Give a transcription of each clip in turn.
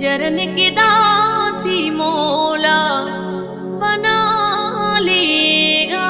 चरण की दासी मोला बना लेगा।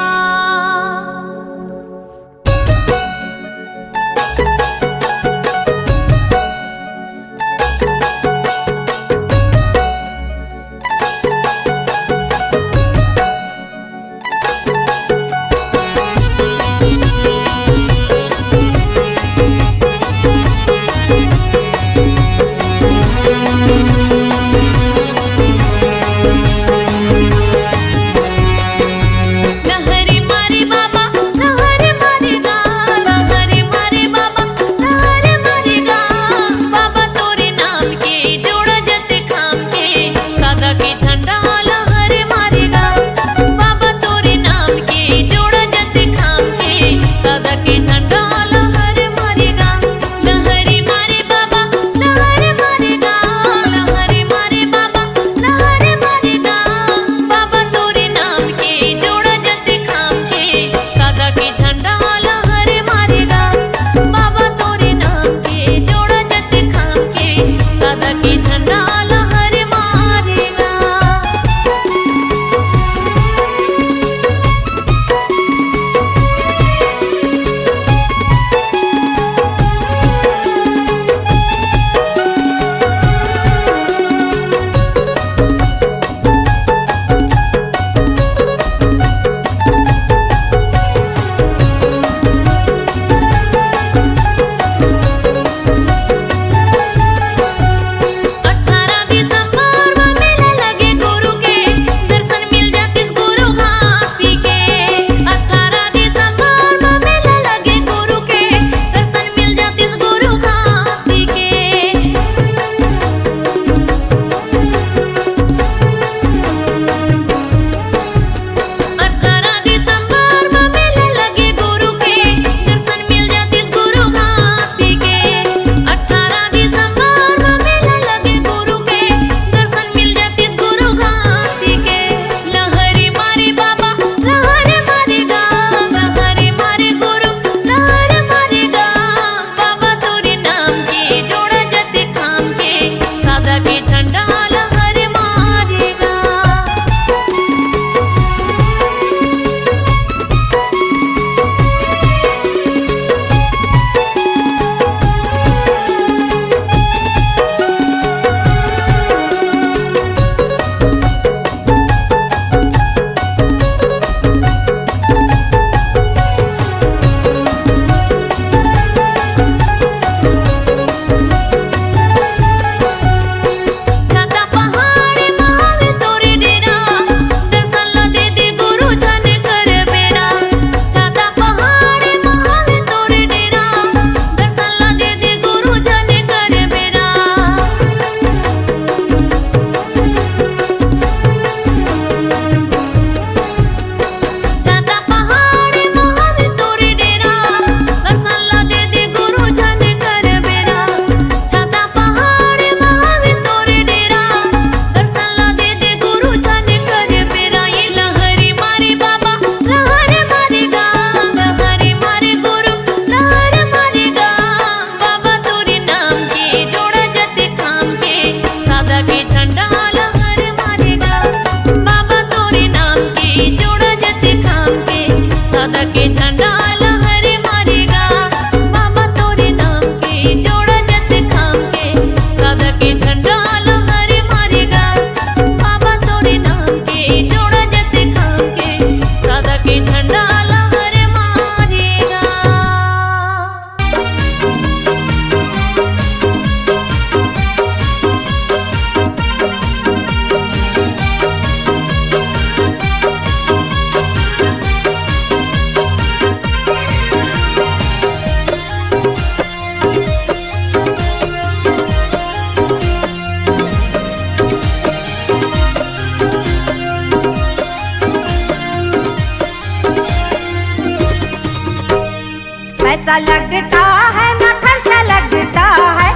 पैसा लगता है ना खर्चा लगता है,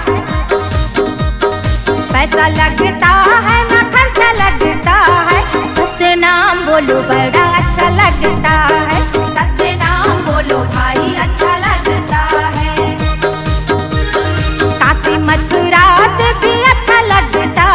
पैसा लगता है ना खर्चा लगता है। सत्य नाम बोलो बड़ा अच्छा लगता है, सत्य नाम बोलो भाई अच्छा लगता है। काशी मथुरा से भी अच्छा लगता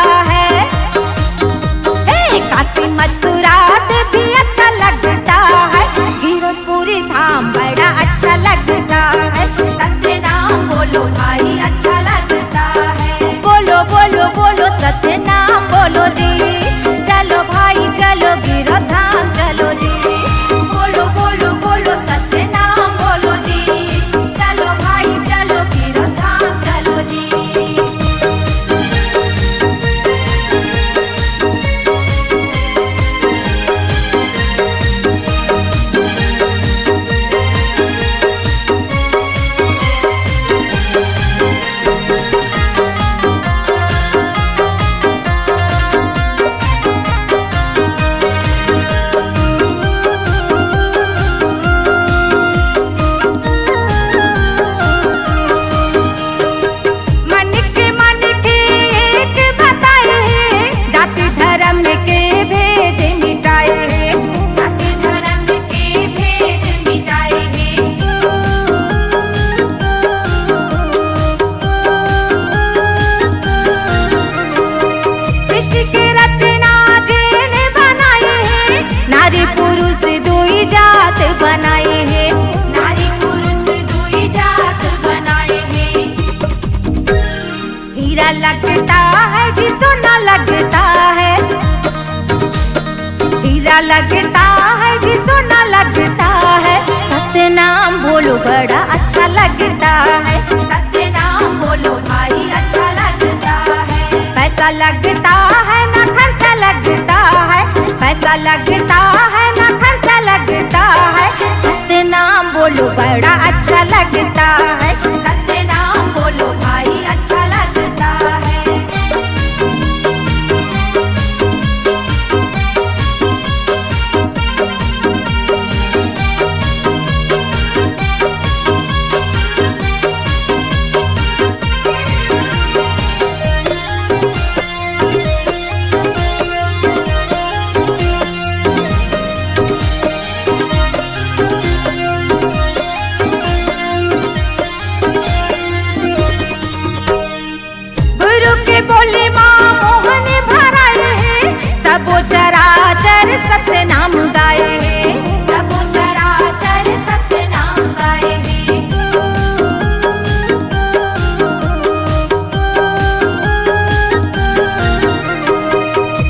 हीरा लगता है कि सोना लगता है, हीरा लगता है कि सोना लगता है, सत्य नाम बोलो बड़ा अच्छा लगता है, सत्य नाम बोलो भाई अच्छा लगता है। पैसा लगता है ना खर्चा लगता है, पैसा लगता है ना खर्चा लगता है, सत्य नाम बोलो बड़ा अच्छा लगता है, सत्य नाम बोलो भाई अच्छा लगता है। गुरु के बोले माँ मोहन भराए हैं, सबो चराचर सत्य नाम गाए हैं, सबो चराचर सत्य नाम गाए हैं।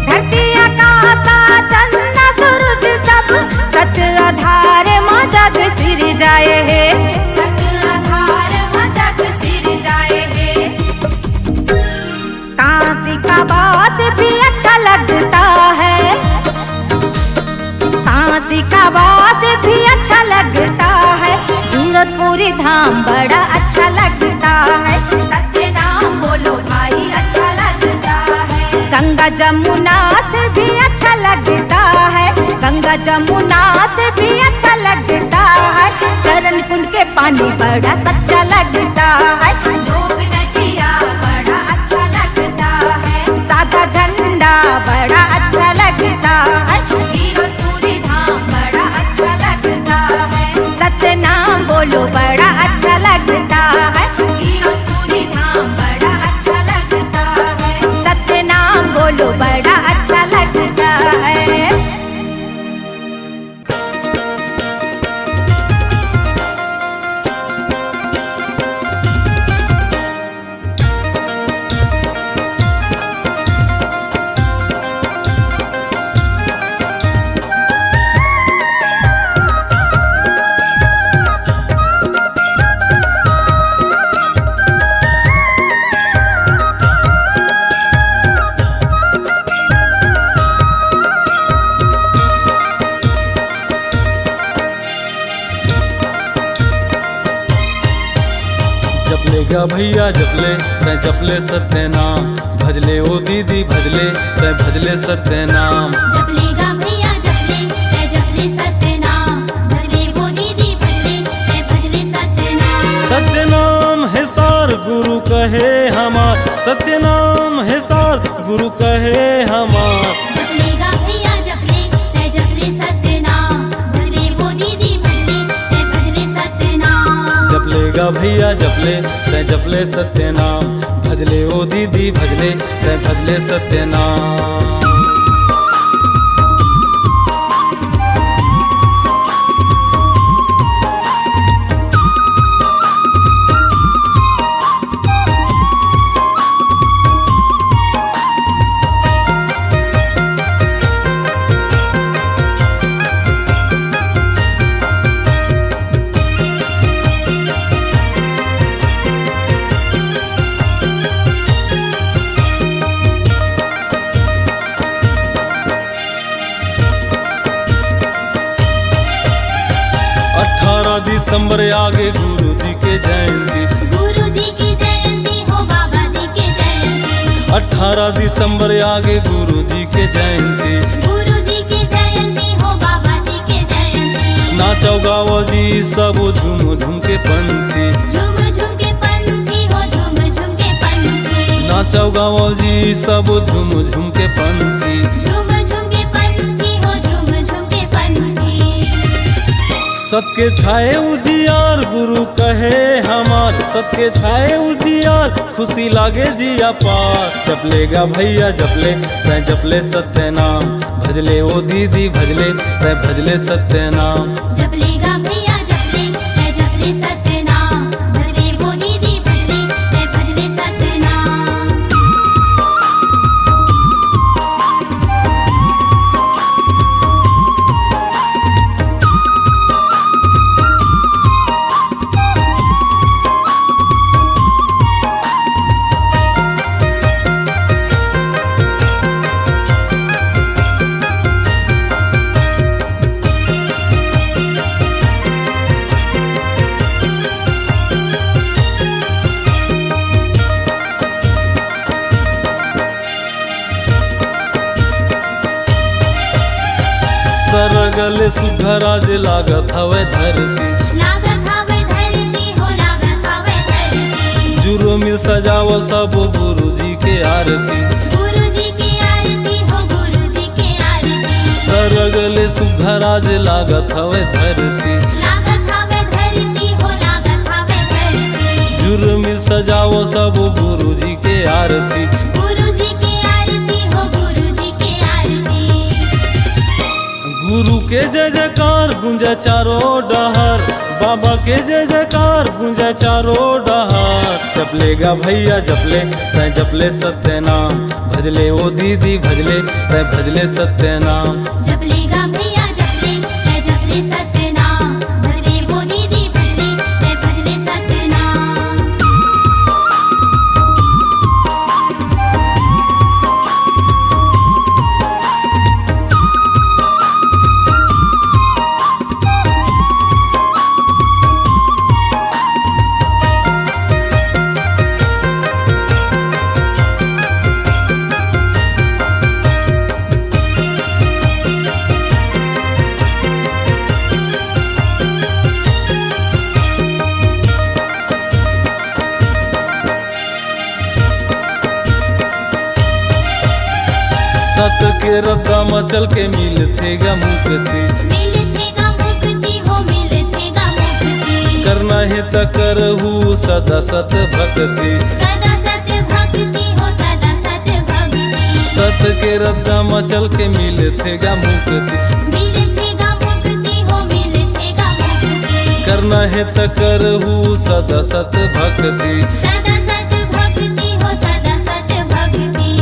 धरती आकाश चंद्र सूरज सब सत्य आधार माँ जग सिर जाए हैं, सत्य आधार माँ जग सिर जाए हैं। काशी का बात भी अच्छा लगता है, काशी का बात भी अच्छा लगता है, सूरतपुरी धाम बड़ा अच्छा लगता है, सत्य नाम बोलो भाई अच्छा लगता है। गंगा जमुना से भी अच्छा लगता है, गंगा जमुना से भी अच्छा लगता है, चरण कुंड के पानी बड़ा सच्चा लगता है, जोग नदिया बड़ा अच्छा लगता है, सादा झंडा बड़ा अच्छा लगता है, हीरतपुरी धाम बड़ा अच्छा लगता है, सत्य नाम बोलो बड़ा अच्छा लगता है, हीरतपुरी धाम बड़ा अच्छा लगता है, सत्य नाम बोलो बड़ा अच्छा लगता है। जपलेगा भैया जपले तै जपले सत्य नाम, भजले ओ दीदी भजले तै भजले सत्य नाम। जपलेगा भैया जपले तै जपले सत्य नाम, भजले वो दीदी भजले तै भजले सत्य नाम। सत्य नाम है सार गुरु कहे हमार, सत्य नाम है सार गुरु कहे हमार। जपलेगा भैया जपले तै जपले सत्य नाम, भजले वो दीदी भजले तै भजले सत्य नाम। जपलेगा भैया जपले तै जपले सत्य नाम, भजले ओ दीदी भजले तै भजले सत्य नाम। दिसंबर आगे गुरु जी के जयंती, गुरु जी की जयंती हो बाबा जी के जयंती। 18 दिसंबर आगे गुरु जी के जयंती, गुरु जी की जयंती हो बाबा जी के जयंती। नाचो गाओ जी सब झूम झूम के पंथी, झूम झूम के पंथी हो झूम झूम के पंथी। नाचो गाओ जी सब झूम झूम के पंथी, झूम झूम के पंथी हो झूम झूम के पंथी। सबके छाए उजियार गुरु कहे हमार, सबके छाए उजियार खुशी लागे जिया पार। जपलेगा भैया जपले तै जपले सत्य नाम, भजले ओ दीदी भजले तै भजले सत्य नाम। जपलेगा भैया जपले तै जपले सत्य नाम, भजले वो दीदी भजले तै भजले सत्य नाम। सरगले सुघराज लागत हवे धरती, लागत हवे धरती हो लागत हवे धरती। जुर्म सजाव सब गुरु जी के आरती, गुरुजी की आरती हो गुरुजी की आरती। सरगले सुघराज लागत हवे धरती, लागत हवे धरती हो लागत हवे धरती। जुर्म सजाव सब गुरु जी के आरती, गुरुजी की आरती हो गुरुजी की आरती। गुरु के जय जयकार गूंजे चारों डहर, बाबा के जय जयकार गूंजे चारों डहर। जपलेगा भैया जपले तै जपले सत्य नाम, भजले ओ दीदी भजले तै भजले सत्य नाम। जपलेगा भैया जपले तै जपले सत्य नाम, भजले वो दीदी भजले तै भजले सत्य नाम। सत के रद्दा मचल के मिल थेगा मुक्ति, मिलथेगा मुक्ति हो मिलथेगा मुक्ति। करना है त करहु सदा सत भक्ति, सदा सत्य भक्ति हो सदा सत्य भक्ति। सत के रद्दा मचल के मिल थेगा मुक्ति, मिलथेगा मुक्ति हो मिलथेगा मुक्ति। करना है त करहु सदा सत भक्ति। सदा सत्य भक्ति हो सदा सत्य भक्ति।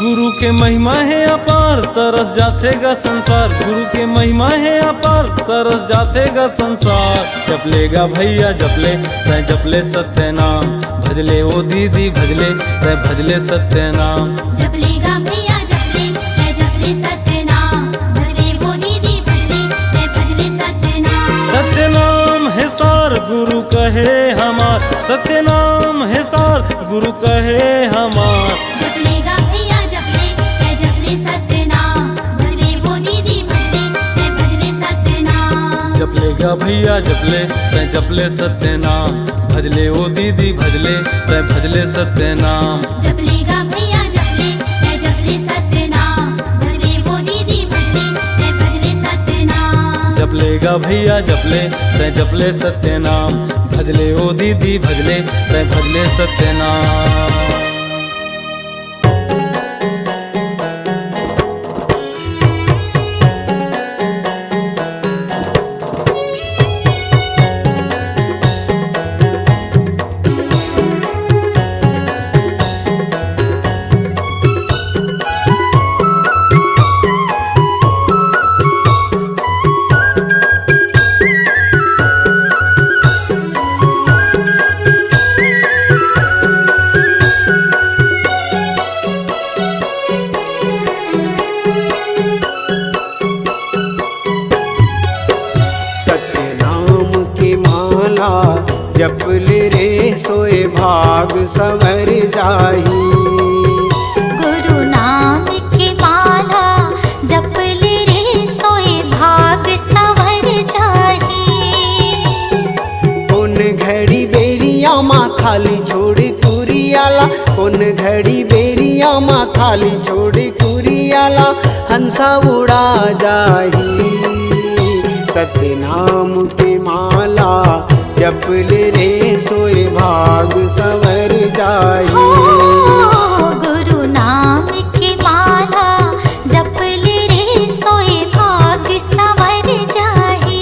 गुरु के महिमा है अपार तरस जातेगा संसार, गुरु के महिमा है अपार तरस जातेगा संसार। जपलेगा भैया जपले तै जपले सत्य नाम, भजले ओ दीदी भजले तै भजले सत्य नाम। जपलेगा भैया जपले तै जपले सत्य नाम, भजले वो दीदी भजले तै भजले सत्य नाम। सत्य नाम है सार गुरु कहे हमार, सत्य नाम है सार गुरु कहे हमार। जपलेगा भैया जपले तै जपले सत्य नाम, भजले वो दीदी भजले तै भजले सत्य नाम। जपलेगा भैया जपले तै जपले सत्य नाम, भजले ओ दीदी भजले तै भजले सत्य नाम। जपलेगा भैया जपले तै जपले सत्य नाम, भजले वो दीदी भजले तै भजले सत्य नाम। जपलेगा भैया जपले तै जपले सत्य नाम, भजले ओ दीदी भजले तै भजले सत्य नाम। जपले रे सोए भाग संवर जाही। गुरु नाम की माला जपले रे सोए भाग संवर जाही। कौन घड़ी बेरिया माँ खाली छोड़ कुरियाला, कौन घड़ी बेरिया माँ खाली छोड़ कुरियाला, हंसा उड़ा जाही। सत्य नाम की माला जपले रे सोए भाग संवर जाही। गुरु नाम की माला जपले रे सोए भाग संवर जाही।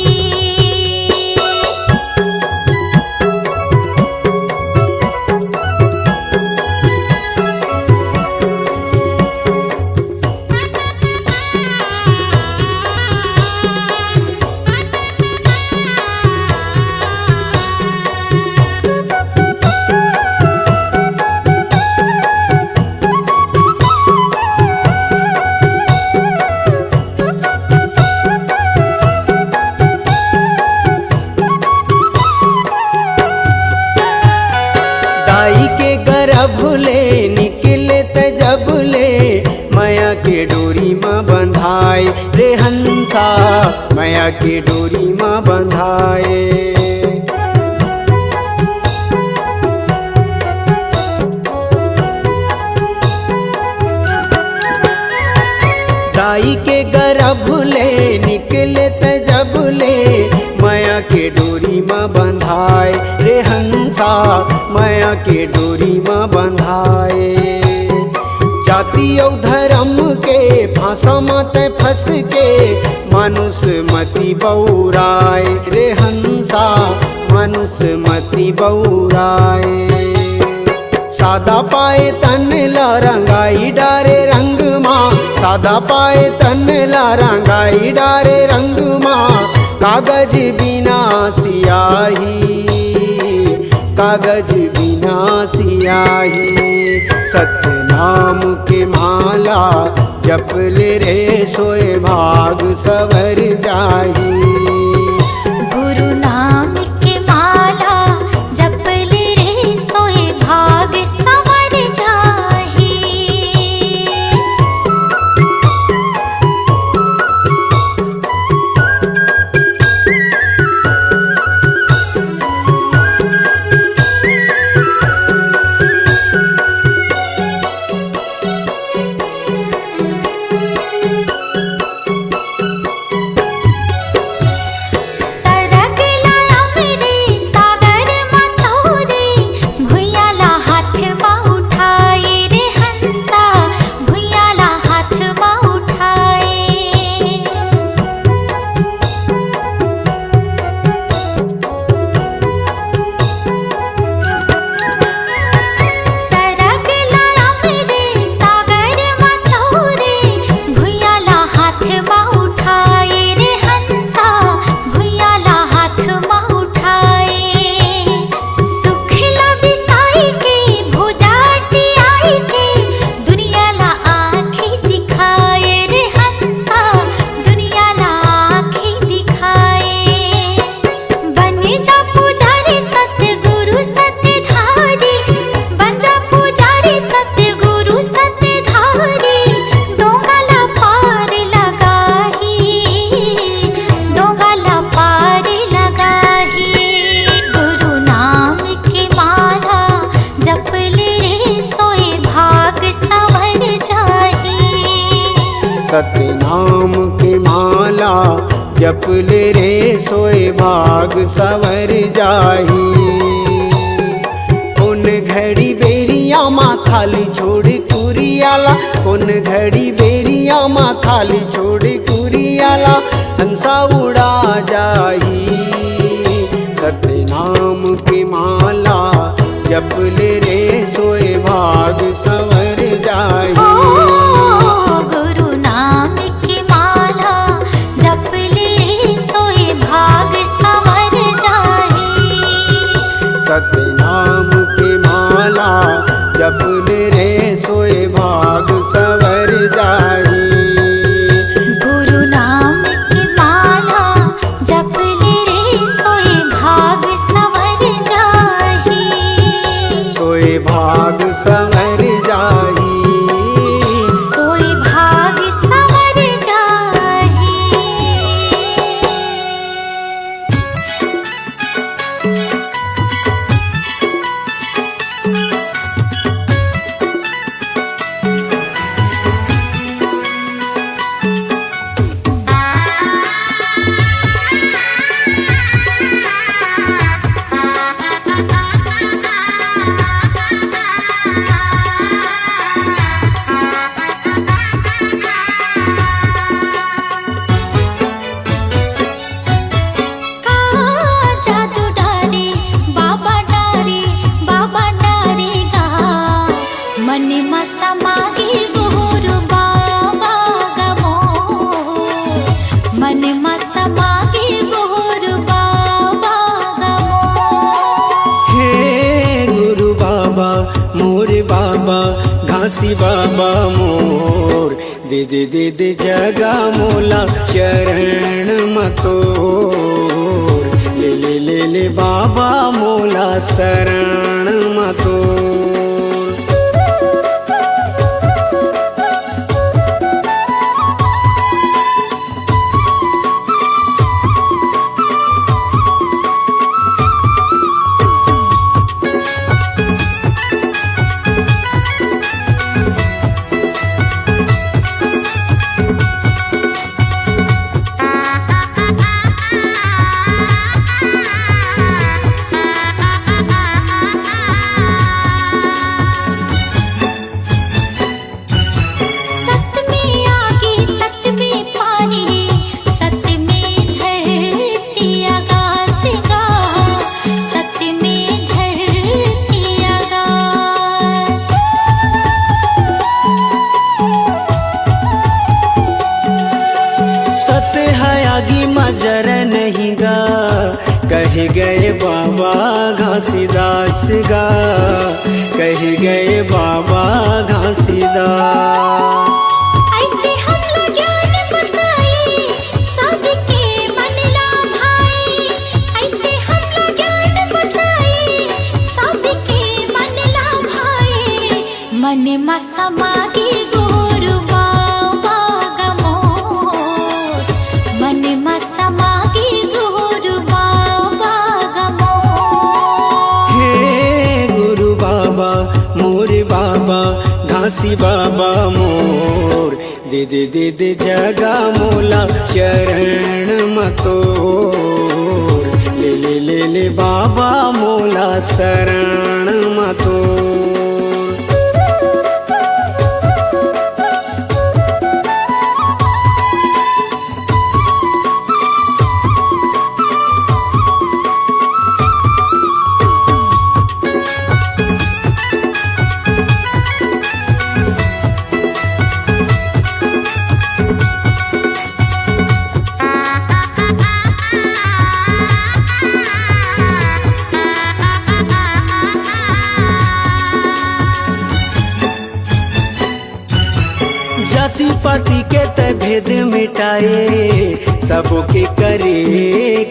भूले निकले त जबले माया के डोरी में बंधाए रे हन हंसा माया के डोरी माँ बंधाए। दाई के गर्भ ले निकले त जब ले माया के डोरी माँ बंधाए रे हंसा माया के डोरी माँ बंधाए। जाति और धर्म के फांसा मत फंस के मानुष मति बौराए रे हंसा मानुष मति बौराए। सादा पाए तन ला रंगाई डारे रंग माँ सादा पाए तन ला रंगाई डारे रंग माँ। कागज बिना सियाही कागज बिना सियाही सत्य नाम के माला जप ले रे सोए भाग सवर जाही। गुरु नाम के माला जप ले रे सोए भाग सवर जाही। सरग लाया मेरे सागर मतोरे भुइयाला हाथ बा उठाए रे हंसा भुइयाला हाथ बा उठाए। सरग लाया मेरे सागर मतोरे भुइयाला हाथ बा उठाए रे हंसा भुइयाला हाथ बा उठाए। सुखला बिसाई के भुजाटी आई के दुनियाला आँखें दिखाए रे हंसा दुनियाला आँखें दिखाए। बन जा पुजारी सतगुरु सतधारी बन जा पुजारी सतगुरु सतधारी। डोंगाला पार लगाही डोंगाला पार लगाही। गुरु नाम के माला जप ले रे सोए भाग संवर जाही। सत्य नाम के माला जप ले रे सोए भाग सवर जाही। कौन घड़ी बेरिया माँ खाली छोड़ कुरियाला कौन घड़ी बेरिया माँ खाली छोड़ कुरियाला हंसा उड़ा जाही। सत्य नाम के माला जप ले रे सोए भाग सवर जाही। गुरु नाम की माला जप ले रे सोए भाग संवर जाही। सत्य नाम के माला जप ले रे सोए भाग सवर जाही। गुरु नाम की माला जप ले रे सोए भाग संवर जाही। सोए भाग सवर जाही। सोए भाग संवर जाही। जादू डारे बाबा डारे गा मन में समागे गुरु बाबा गमो मन में समागे गुरु बाबा गमो। हे गुरु बाबा मोर बाबा घासी बाबा मोर दे दे दे दे जगा मोला चरण मतोर ले ले ले ले बाबा मोला शरण मतोर। घासीदास गा, कह गए बाबा घासीदास। ऐसे हमला ज्ञान बताए सबके मन ला भाए, ऐसे हमला ज्ञान बताए सबके मन ला भाए। मन में समागे गुरु बाबा गमोर, मन में समागे गुरु बाबा गमोर। हे गुरु बाबा मोर बाबा घासी बाबा मोर, दे दे दे दे जगा मोला चरण मतोर। ले ले ले ले बाबा मोला शरण मतोर। जाति पाति के त भेद मिटाए, सबके करे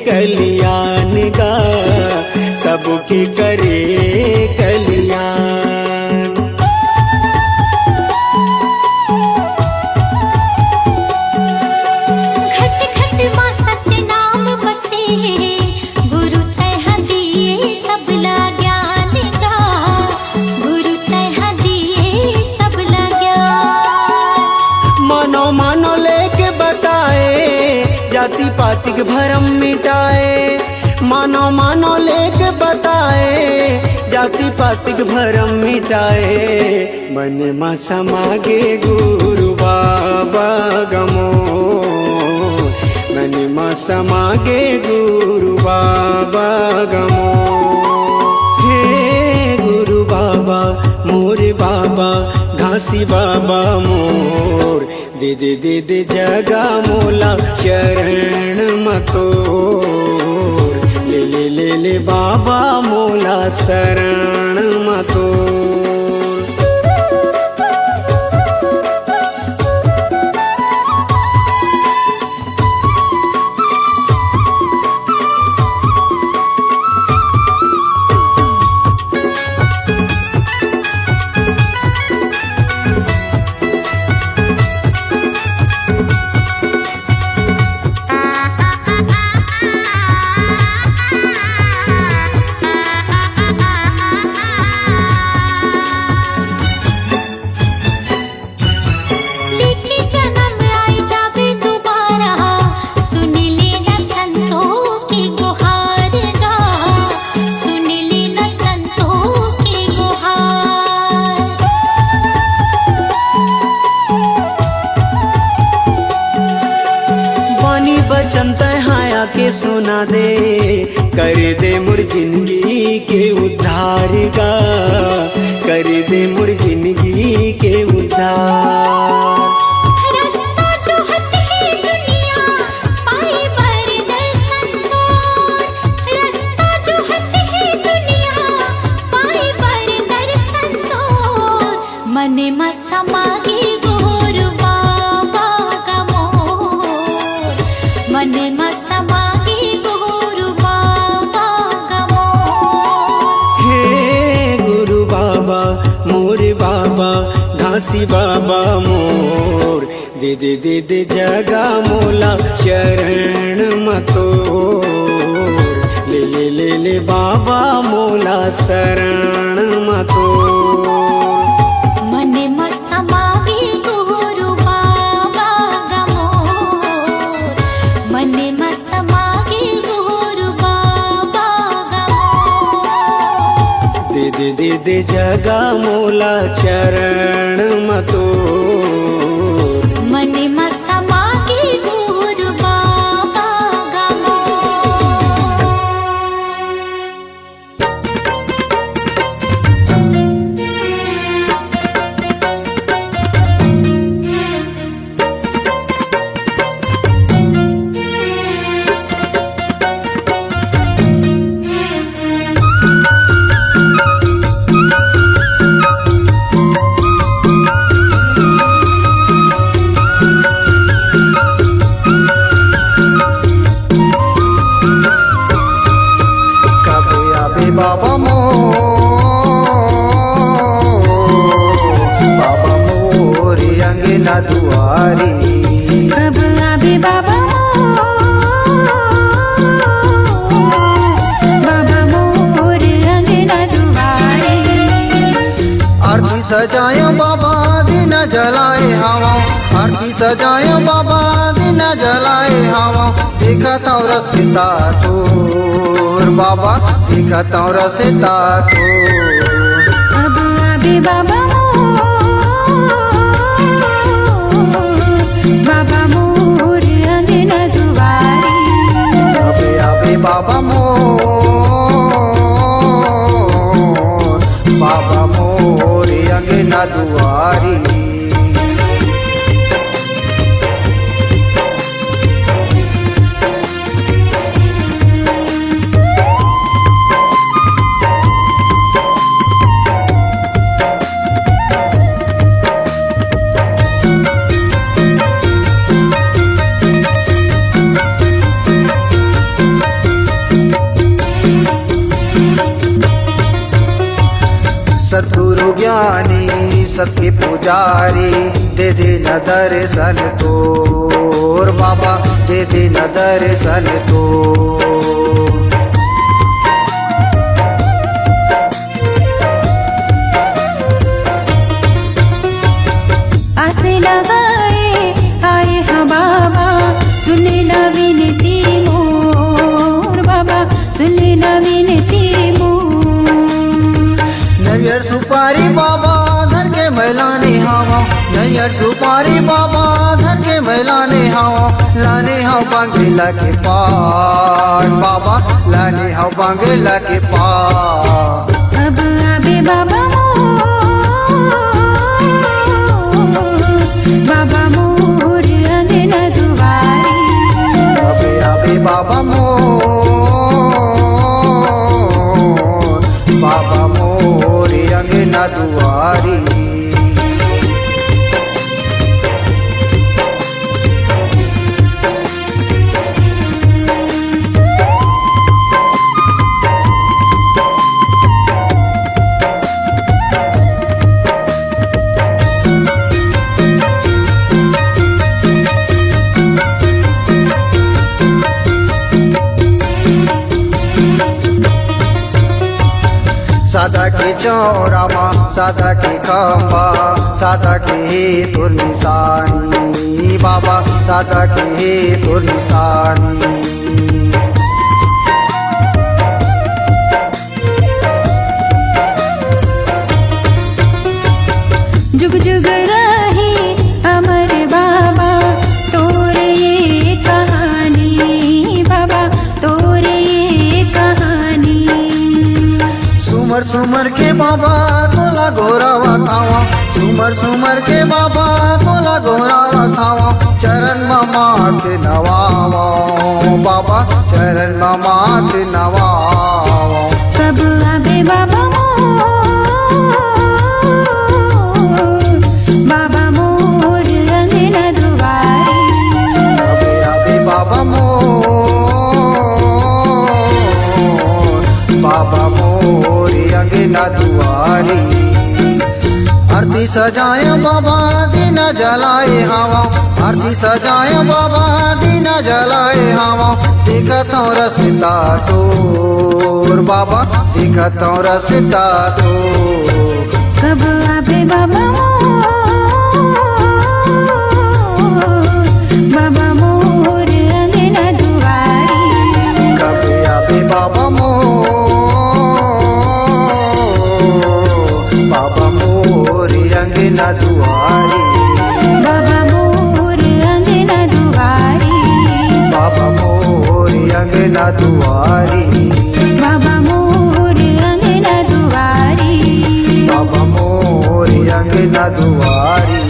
कल्याण गा, सबके करे कल्याण। घट घट मां सत्य नाम बसे, गुरु तह दिए सबला ज्ञान गा, गुरु तह दिए सबला ज्ञान। मानो मानो लेके बताए, जाति पाति के भरम मिटाए। मानो मानो लेके बताए, जाति पाति के भरम मिटाए। मन में समागे गुरु बाबा गमोर, मन में समागे गुरु बाबा गमोर। हे गुरु बाबा मोर बाबा घासी बाबा मोर, दे दे दे दे जगा मोला चरण मतोर। ले ले ले ले बाबा मोला शरण मतोर। लेके जन्म आई जावे दोबारा, सुन लेना संतों की गुहार गा, सुन लेना संतों की गुहार। वाणी बचन तहाया के सुना दे, कर दे मुर जिंदगी के उद्धार गा, कर दे मुर जिंदगी के उद्धार। रास्ता जो हत है दुनिया पाए बर दर्शन तोर, रास्ता जो हत है दुनिया पाए बर दर्शन तोर। मन में समागे गुरु बाबा गमोर, मन में समागे गुरु बाबा गमोर। हे गुरु बाबा मोर बाबा घासी बाबा मोर, दे दे दे दे जगा मोला चरण मतोर। ले ले ले ले बाबा मोला शरण मतोर। मन में समागे गुरु बाबा गमोर, मन में समागे गुरु बाबा गमोर। दे दे दे दे जगा मोला चरण मतोर। मन में समागे गुरु बाबा गमोर। अंगना दुआरी। कब आवे बाबा मोर अंगना दुआरे। आरती सजायो बाबा दिन जलाए हवा, आरती सजायो बाबा दिन जलाए हवा। देखत और रसिता तोर बाबा, देखत और रसिता तोर। कब आवे बाबा मोर अंगना दुआरे। अबे आबे बाबा मोर अंगना दुआरी। सद्गुरु ज्ञानी सबके पुजारी, दे दे न दर्शन तोर बाबा, दे दे न दर्शन तोर। आसे लगाए आए हाँ बाबा, सुन ल विनती मोर बाबा, सुन ल विनती मोर। नैयर सुपारी बाबा धर के मैलाने हवा, नैयर सुपारी बाबा धर के मैलाने हवा। लाने हव बांगेला के पार बाबा, लाने हव बांगेला के पार। कब आवे बाबा मोर अंगना दुआरे। अबे आबे बाबा मोर अंगना दुआरी। सादा के चौरामा, सादा के खम्बा, सादा के तोर निशानी बाबा, सादा के तोर निशानी। जुग जुग रहे अमर बाबा तोर ये कहानी बाबा, तोर ये कहानी। सुमर सुमर के बाबा तोला गोरावा थावा, सुमर सुमर के बाबा तोला गोरावा थावा। चरण मात नवावा बाबा, चरण मात नवावा। कब आवे बाबा मोर अंगना दुआरे। अबे आबे बाबा मोर अंगना दुआरी। आरती सजाए बाबा दिन जलाए हवा, आरती सजाए बाबा दिन जलाए हवा। देखत रसिता तोर बाबा, देखत रसिता तोर। कब आवे बाबा मोर अंगना दुआरे। कब आबे बाबा मोर अंगना दुआरी। बाबा मोर अंगना दुआरे। बाबा मोर अंगना दुआरी। बाबा मोर अंगना दुआरे। बाबा मोर अंगना दुआरी।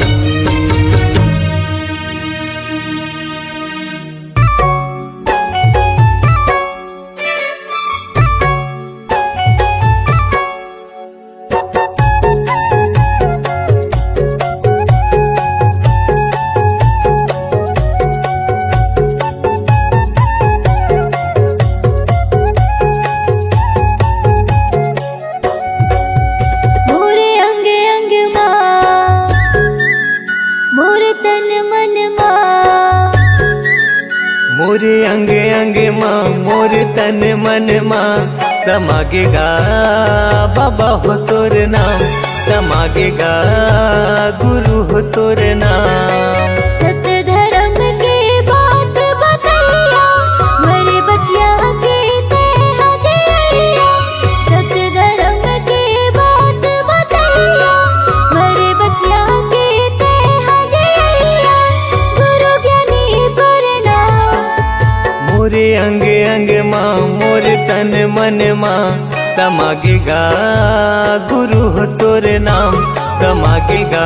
मोरे अंग अंग माँ अंग माँ मोर तन मन माँ समागेगा बाबा हो तोर नाम, समागेगा गुरु हो तोर नाम। सत्य धर्म के बात बतैया मेरे बचिया के ते हदिया। सत्य धर्म के बात बतैया मेरे बचिया के ते हदिया। गुरु ज्ञानी प्रणाम। मोरे अंग अंग माँ मोर तन मन माँ समागेगा गुरु हो तोर नाम, समागेगा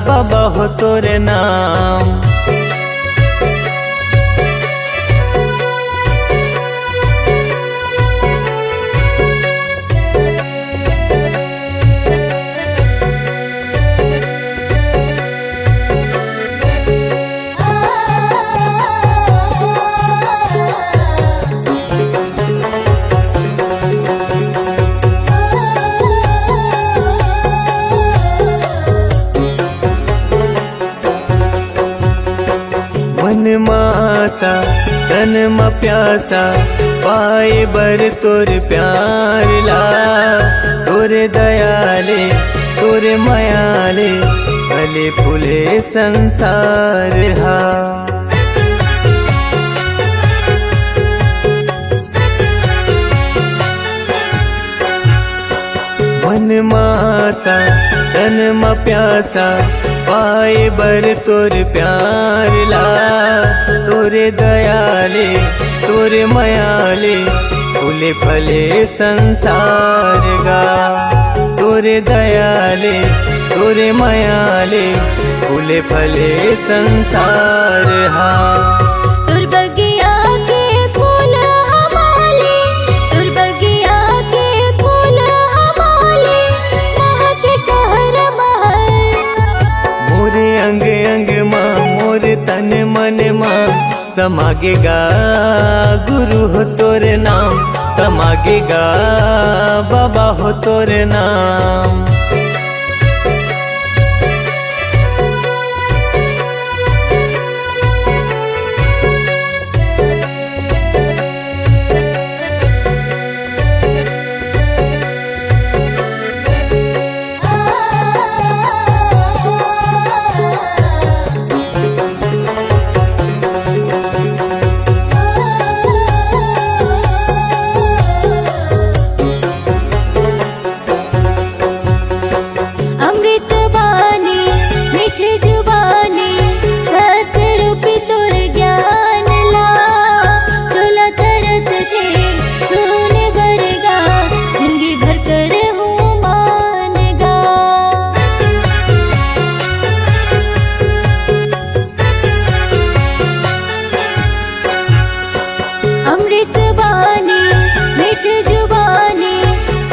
बाबा हो तोर नाम। मन मासा तन म प्यासा पाए बर तोर प्यार ला। तोरे दयाले तोरे मयाले फले फूले संसार हा। मन मासा तन म प्यासा पाए बर तोर प्यार ला। तोरे दयाले तोरे मयाले फूले फले संसार गा। तोरे दयाले तोरे मयाले फूले फले संसार हा। तुर बगिया के फूल हमारे, तुर बगिया के फूल हमारे, महक कहर महर। मोरे अंग अंग माँ मोर तन मन माँ समागेगा गुरु हो तोर नाम, समागेगा बाबा हो तोर नाम। अमृत बानी मीठ जुबानी सत्य रूपी तुर ज्ञान ला। चोला तरस थे सोने भरेगा जिंदगी भर कर हूँ मानेगा। अमृत बानी मीठ जुबानी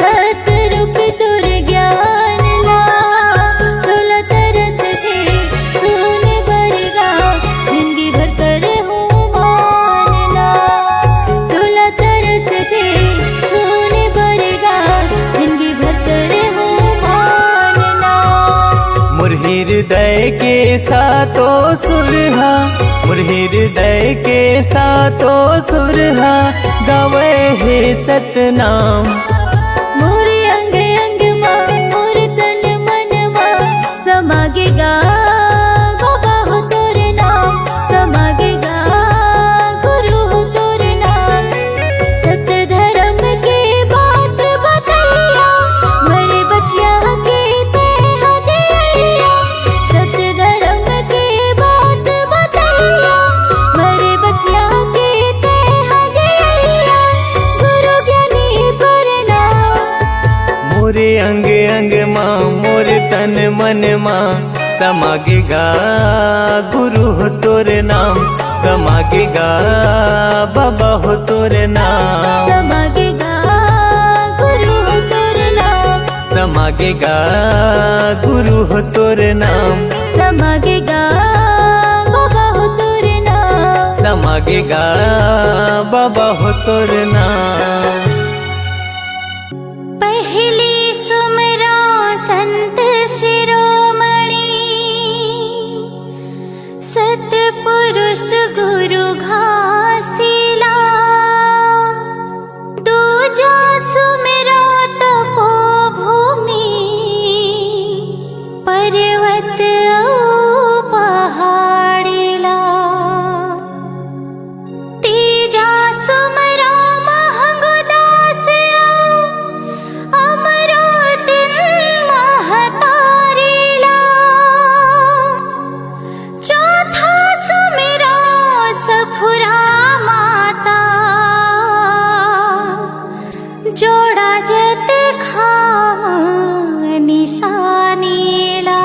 सत्य रूपी तुर ज्ञान ला। चोला तरस थे सोने भरेगा जिंदगी भर कर हूँ मानना। चोला तरस थे सोने भरेगा जिंदगी भर कर हूँ मानना। मोर हृदय के सातों सुरहा, मोर हृदय के सातों सुरहा गावे हे सतनाम। मोरे अंग अंग माँ मोर तन मन माँ समागेगा बाबा हो तोर नाम, समागेगा गुरु हो तोर नाम। सत्य धर्म के बात बतैया मेरे बचिया के ते हदिया। सत्य धर्म के बात बतैया मेरे बचिया के ते हदिया। गुरु ज्ञानी प्रणाम। मोरे अंग अंग माँ मोर तन मन माँ समागेगा गुरु हो तोर नाम, समागेगा बाबा हो तोर नाम। समागेगा गुरु हो तोर नाम, समागेगा गुरु हो तोर नाम, समागेगा बाबा हो तोर नाम। समागेगा बाबा हो तोर नाम। पहली सुमरा संत शिरोमणि सतपुरुष गुरु घासीला। पर्वत पहाड़ीला तीजा सुमरा महंगदास अमरा दिन महतारीला चौथा सुमेरा सफुरा माता जोड़ा जत खा निशानीला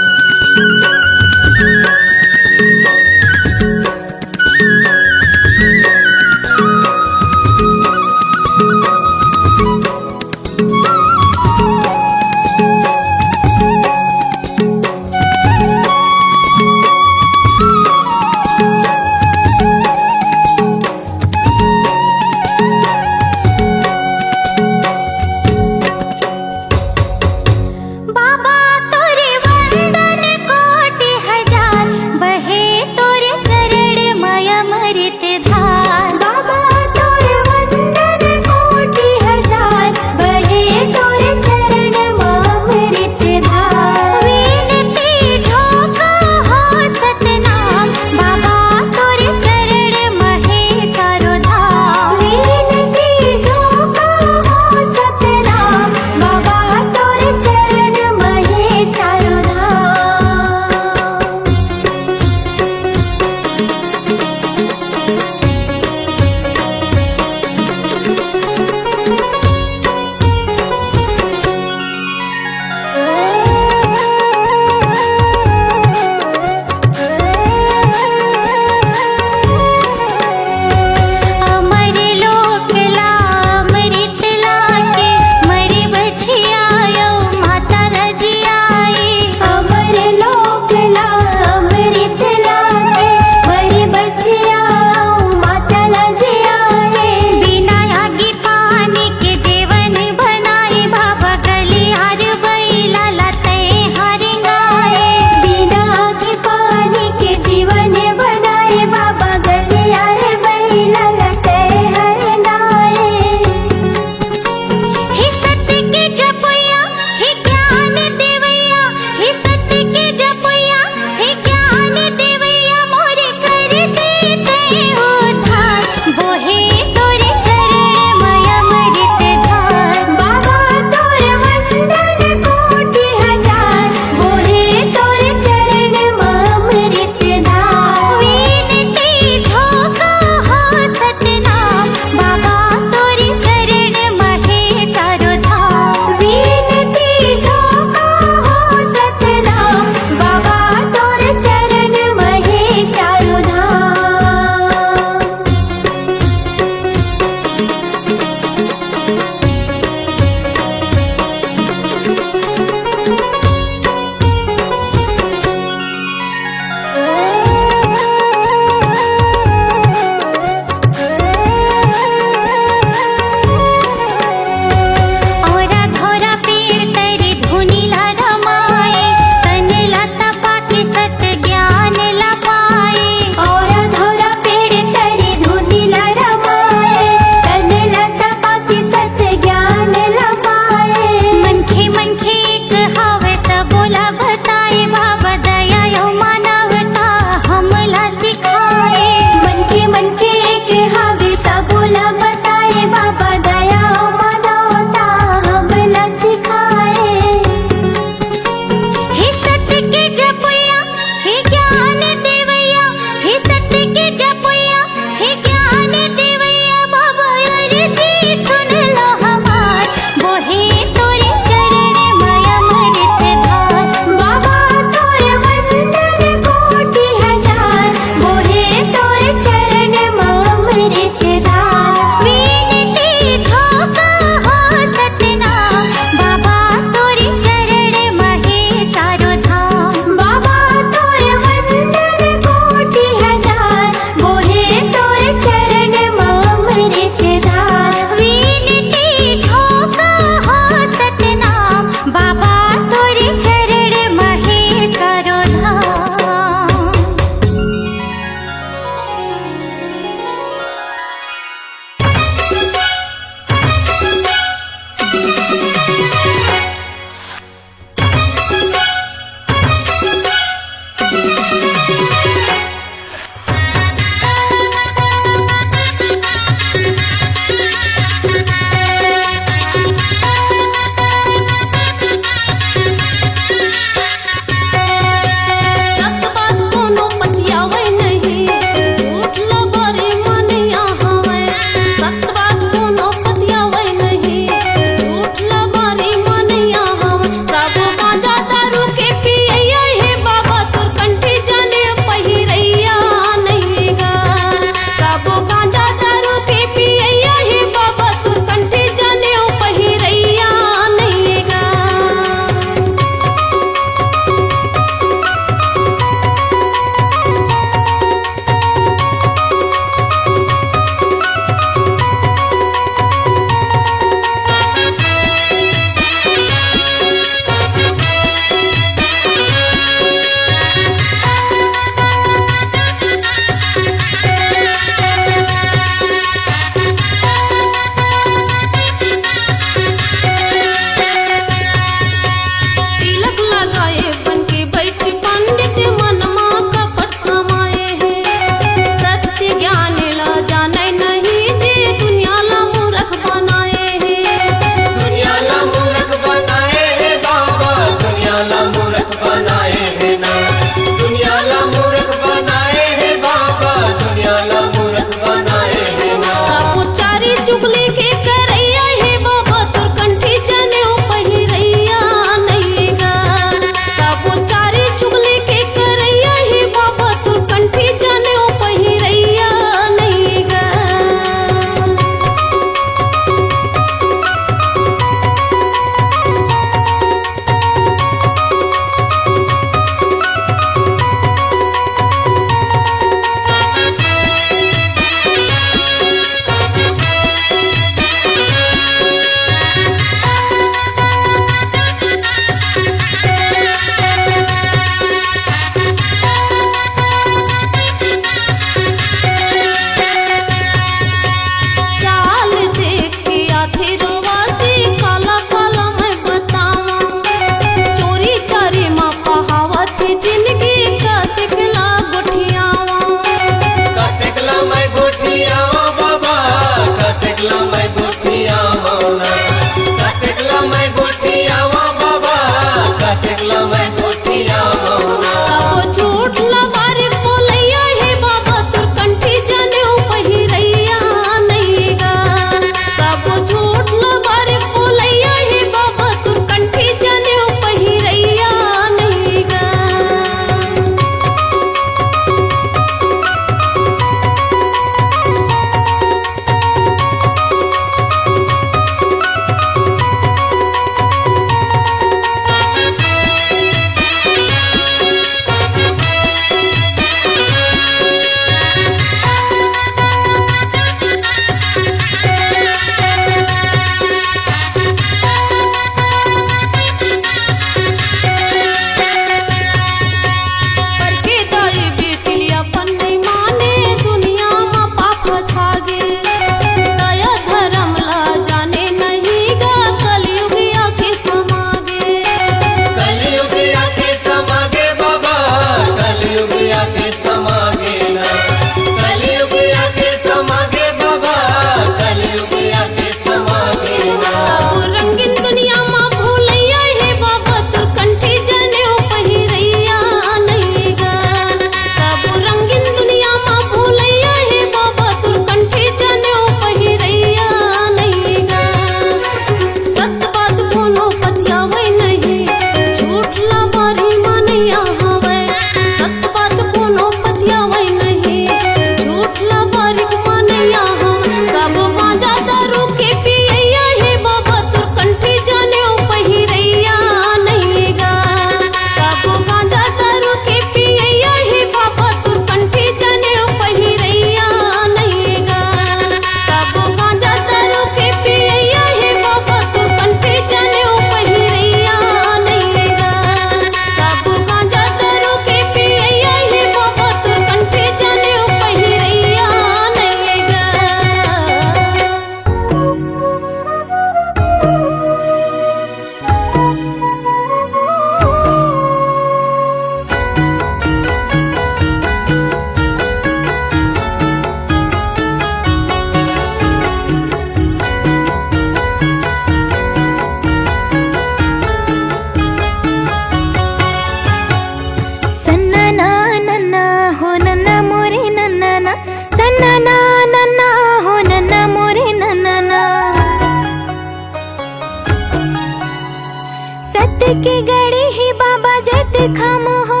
की गड़ी ही बाबा जत खम हो,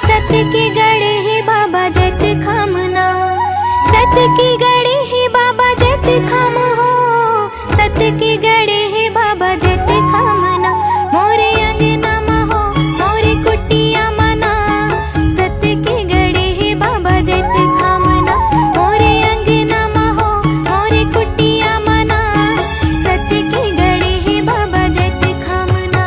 सत्य की गड़ी ही बाबा जत खम ना, सत्य की गड़ी ही बाबा जत खम हो, सत्य की गड़ी ही बाबा जत खम ना। मोरे अंगना में हो मोरे कुटिया मना, सत्य की गड़ी ही बाबा जत खम ना। मोरे अंगना में हो मोरे कुटिया मना, सत्य की गड़ी ही बाबा जत खम ना।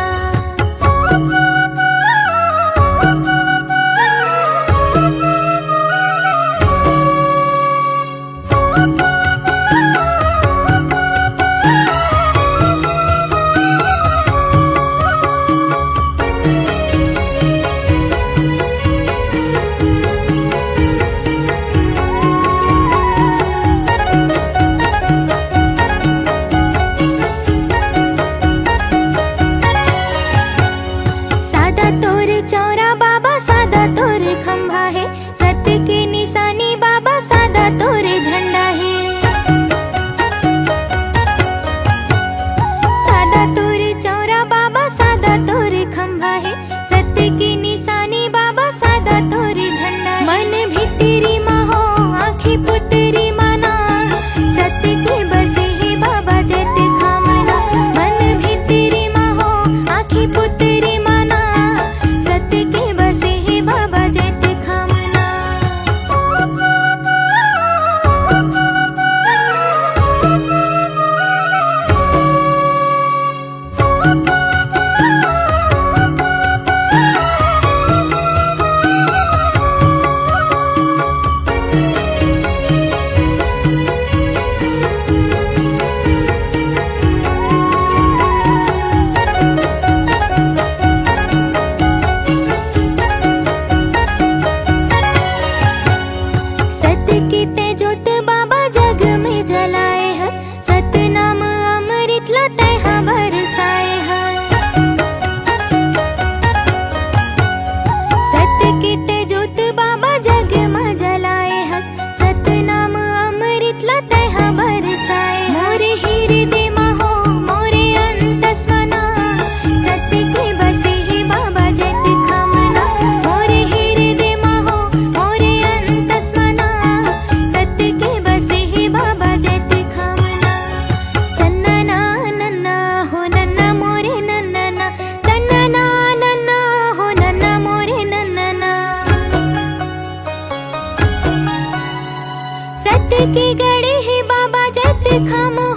सादा तोर चौरा बाबा सादा तोर खंभा है, सत्य की निशानी बाबा सादा तोर झंडा है। सादा तोर चौरा बाबा सादा तोर खंभा है, सत्य की निशानी बाबा सादा तोर झंडा है। मन भितरी मा हो आँखी पुतरी मना, सत्य की बसे ही बाबा जत खामना। मन भितरी मा हो आँखी पुतरी मना, सत्य की बसे ही बाबा जत खामना। सत्य की तेजोत बाबा जग में जलाए हस, सत्य नाम अमृत लते बरसाए हस। सत्य की तेजोत बाबा जग में जलाए हस, सत्य नाम अमृत लते बरसाए। मोरे हृदय में हो मोरे अंतस्मना, सत्य की बसे ही बाबा जत खामना। मोरे हृदय में हो मोरे अंतस्मना, सत्य की बसे ही बाबा जत खामना। सन्नना नन्ना हो नन्ना मोरे नन्ना, सन्नना नन्ना हो नन्ना मोरे नन्ना। सत्य की गड़ी ही बाबा जत खामो,